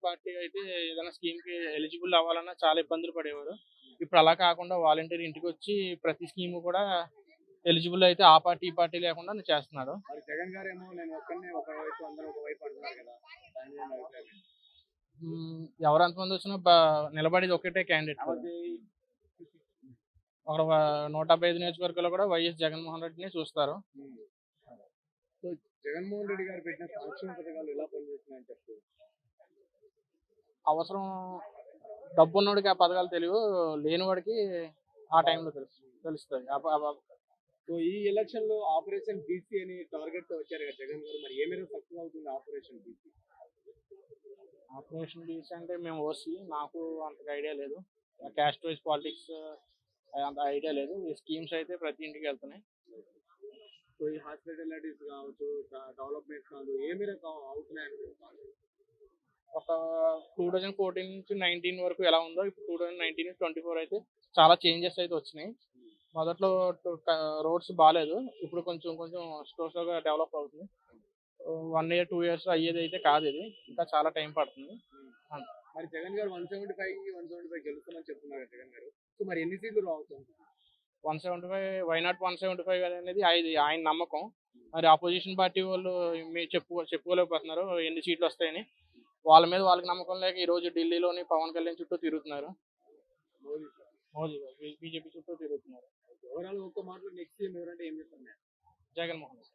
Party అయితే ఏదైనా స్కీమ్‌కి eligible అవ్వాలన్నా చాలా ఇబ్బందులు పడేవారు. ఇప్పుడు అలా కాకుండా వాలంటీర్ ఇంటికొచ్చి ప్రతి స్కీమ్ కూడా ఎలిజిబుల్ అయితే ఆ పార్టీ, ఈ పార్టీ లేకుండా చేస్తున్నాడు. మరి జగన్ గారేమో నేను ఒక్కడినే ఒకవైపు అందరూ ఒకవైపు అంటున్నారు కదా! దాని మీద మీ అభిప్రాయం ఏంటి? ఎవరు ఎంతమందొచ్చినా నిలబడేది ఒకటే క్యాండిడేట్ కదా! అది అక్కడ 175 నియోజకవర్గాల్లో కూడా వైఎస్ జగన్మోహన్ రెడ్డినే చూస్తారు. హ్మ్. సో, జగన్మోహన్ రెడ్డి గారు పెట్టిన సంక్షేమ పథకాలు ఎలా పనిచేస్తున్నాయని చెప్తారు? అవసరం డబ్బున్నోడికి ఆ పథకాలు తెలియవు. లేనివాడికి ఆ టైంలో తెలుస్తది. అప అప సో, ఈ ఎలక్షన్‌లో ఆపరేషన్ బీసీ అని టార్గెట్‌తో వచ్చారు కదా జగన్ గారు. మరి ఏ మేరకు సక్సెస్ అవుతుంది ఆపరేషన్ బీసీ? ఆపరేషన్ బీసీ అంటే మేము ఓసీ. నాకు అంతగా ఐడియా లేదు. క్యాస్ట్ వైస్ పాలిటిక్స్ అంత ఐడియా లేదు. ఈ స్కీమ్స్ అయితే ప్రతి ఇంటికెళ్తున్నాయి. సో, ఈ హాస్పిటాలిటీస్ కావచ్చు, డెవలప్‌మెంట్స్ కావచ్చు, ఏ మేరకు అవుతున్నాయని మీరు ఒక 2014 నుంచి 19 వరకు ఎలా ఉందో ఇప్పుడు 2019-24 అయితే చాలా చేంజెస్ అయితే వచ్చినాయి. మొదట్లో రోడ్స్ బాలేదు. ఇప్పుడు కొంచెం కొంచెం స్లోగా డెవలప్ అవుతుంది. 1 ఇయర్, 2 ఇయర్స్ అయ్యేదైతే కాదిది. ఇంకా చాలా టైం పడుతుంది. హ్మ్. అన్ మరి జగన్ గారు 175కి 175 గెలుస్తామని చెప్తున్నారు కదా జగన్ గారు. సో, మరి ఎన్ని సీట్లు రావచ్చు? 175 వై నాట్ 175 అనేది ఆయన నమ్మకం. మరి అపోజిషన్ పార్టీ వాళ్ళు చెప్పుకోలేకపోతున్నారు ఎన్ని సీట్లొస్తాయని. వాళ్ళ మీద వాళ్ళకి నమ్మకం లేక ఈరోజు ఢిల్లీలోని పవన్ కళ్యాణ్ చుట్టూ తిరుగుతున్నారు. మోదీ సార్. మోదీ గారు బీజేపీ చుట్టూ తిరుగుతున్నారు. ఓవరాల్‌గా ఒక్క మాటలో నెక్స్ట్ సీఎం ఎవరంటే ఏం చెప్తారు మీరు? జగన్మోహన్ రెడ్డి.